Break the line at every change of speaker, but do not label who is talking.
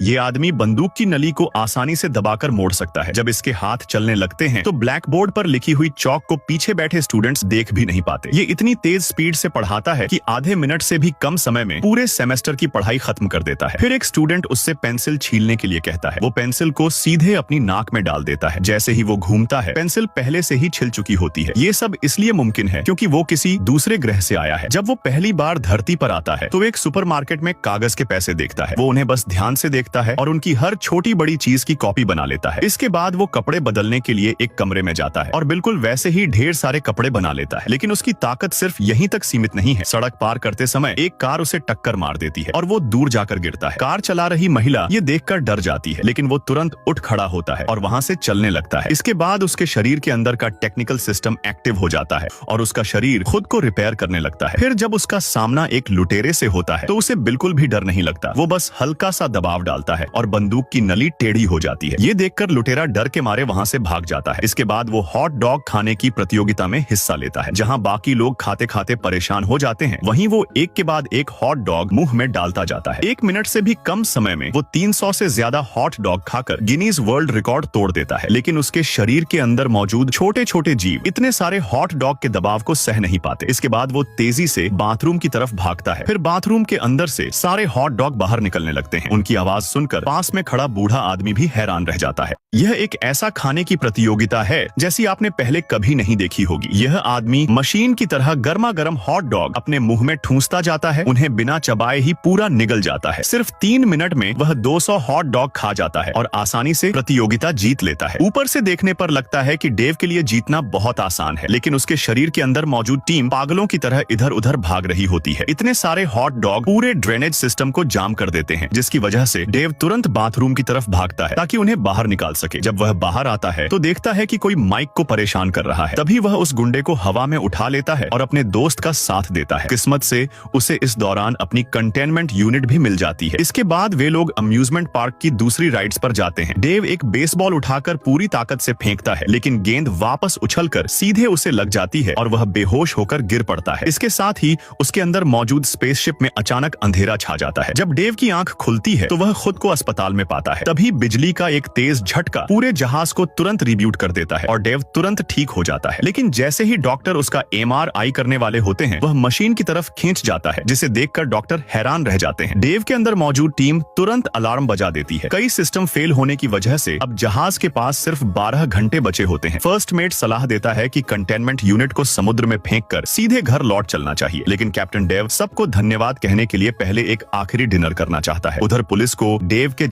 ये आदमी बंदूक की नली को आसानी से दबाकर मोड़ सकता है। जब इसके हाथ चलने लगते हैं तो ब्लैक बोर्ड पर लिखी हुई चौक को पीछे बैठे स्टूडेंट्स देख भी नहीं पाते। ये इतनी तेज स्पीड से पढ़ाता है कि आधे मिनट से भी कम समय में पूरे सेमेस्टर की पढ़ाई खत्म कर देता है। फिर एक स्टूडेंट उससे पेंसिल छीलने के लिए कहता है। वो पेंसिल को सीधे अपनी नाक में डाल देता है। जैसे ही वो घूमता है, पेंसिल पहले से ही छिल चुकी होती है। ये सब इसलिए मुमकिन है क्योंकि वो किसी दूसरे ग्रह से आया है। जब वो पहली बार धरती पर आता है तो एक सुपरमार्केट में कागज के पैसे देखता है। वो उन्हें बस ध्यान से देखता है और उनकी हर छोटी बड़ी चीज की कॉपी बना लेता है। इसके बाद वो कपड़े बदलने के लिए एक कमरे में जाता है और बिल्कुल वैसे ही ढेर सारे कपड़े बना लेता है। लेकिन उसकी ताकत सिर्फ यहीं तक सीमित नहीं है। सड़क पार करते समय एक कार उसे टक्कर मार देती है और वो दूर जाकर गिरता है। कार चला रही महिला ये देखकर डर जाती है, लेकिन वो तुरंत उठ खड़ा होता है और वहां से चलने लगता है। इसके बाद उसके शरीर के अंदर का टेक्निकल सिस्टम एक्टिव हो जाता है और उसका शरीर खुद को रिपेयर करने लगता है। फिर जब उसका सामना एक लुटेरे से होता है तो उसे बिल्कुल भी डर नहीं लगता। वो बस हल्का सा दबाव डालता है और बंदूक की नली टेढ़ी हो जाती है। ये देखकर लुटेरा डर के मारे वहां से भाग जाता है। इसके बाद वो हॉट डॉग खाने की प्रतियोगिता में हिस्सा लेता है। जहां बाकी लोग खाते खाते परेशान हो जाते हैं, वहीं वो एक के बाद एक हॉट डॉग मुंह में डालता जाता है। 1 मिनट से भी कम समय में वो 300 से ज्यादा हॉट डॉग खाकर गिनीज वर्ल्ड रिकॉर्ड तोड़ देता है। लेकिन उसके शरीर के अंदर मौजूद छोटे छोटे जीव इतने सारे हॉट डॉग के दबाव को सह नहीं पाते। इसके बाद वो तेजी से बाथरूम की तरफ भागता है। फिर बाथरूम के अंदर से सारे हॉट डॉग बाहर निकलने लगते हैं। उनकी आवाज सुनकर पास में खड़ा बूढ़ा आदमी भी हैरान रह जाता है। यह एक ऐसा खाने की प्रतियोगिता है जैसी आपने पहले कभी नहीं देखी होगी। यह आदमी मशीन की तरह गर्मा गर्म हॉट डॉग अपने मुंह में ठूंसता जाता है। उन्हें बिना चबाए ही पूरा निगल जाता है। सिर्फ 3 मिनट में वह 200 हॉट डॉग खा जाता है और आसानी से प्रतियोगिता जीत लेता है। ऊपर से देखने पर लगता है कि डेव के लिए जीतना बहुत आसान है, लेकिन उसके शरीर के अंदर मौजूद टीम पागलों की तरह इधर उधर भाग रही होती है। इतने सारे हॉट डॉग पूरे ड्रेनेज सिस्टम को जाम कर देते हैं, जिसकी वजह से डेव तुरंत बाथरूम की तरफ भागता है ताकि उन्हें बाहर निकाल सके। जब वह बाहर आता है तो देखता है कि कोई माइक को परेशान कर रहा है। तभी वह उस गुंडे को हवा में उठा लेता है और अपने दोस्त का साथ देता है। किस्मत से उसे इस दौरान अपनी कंटेनमेंट यूनिट भी मिल जाती है। इसके बाद वे लोग अम्यूजमेंट पार्क की दूसरी राइड्स पर जाते हैं। डेव एक बेसबॉल उठाकर पूरी ताकत से फेंकता है, लेकिन गेंद वापस उछलकर सीधे उसे लग जाती है और वह बेहोश होकर गिर पड़ता है। इसके साथ ही उसके अंदर मौजूद स्पेसशिप में अचानक अंधेरा छा जाता है। जब डेव की आंख खुलती है तो वह खुद को अस्पताल में पाता है। तभी बिजली का एक तेज झटका पूरे जहाज को तुरंत रिब्यूट कर देता है और डेव तुरंत ठीक हो जाता है। लेकिन जैसे ही डॉक्टर उसका MRI करने वाले होते हैं, वह मशीन की तरफ खींच जाता है, जिसे देखकर डॉक्टर हैरान रह जाते हैं। डेव के अंदर मौजूद टीम तुरंत अलार्म बजा देती है। कई सिस्टम फेल होने की वजह से अब जहाज के पास सिर्फ 12 घंटे बचे होते हैं। फर्स्ट मेट सलाह देता है कि कंटेनमेंट यूनिट को समुद्र में फेंककर सीधे घर लौट चलना चाहिए, लेकिन कैप्टन डेव सबको धन्यवाद कहने के लिए पहले एक आखिरी डिनर करना चाहता है। उधर पुलिस को डेव के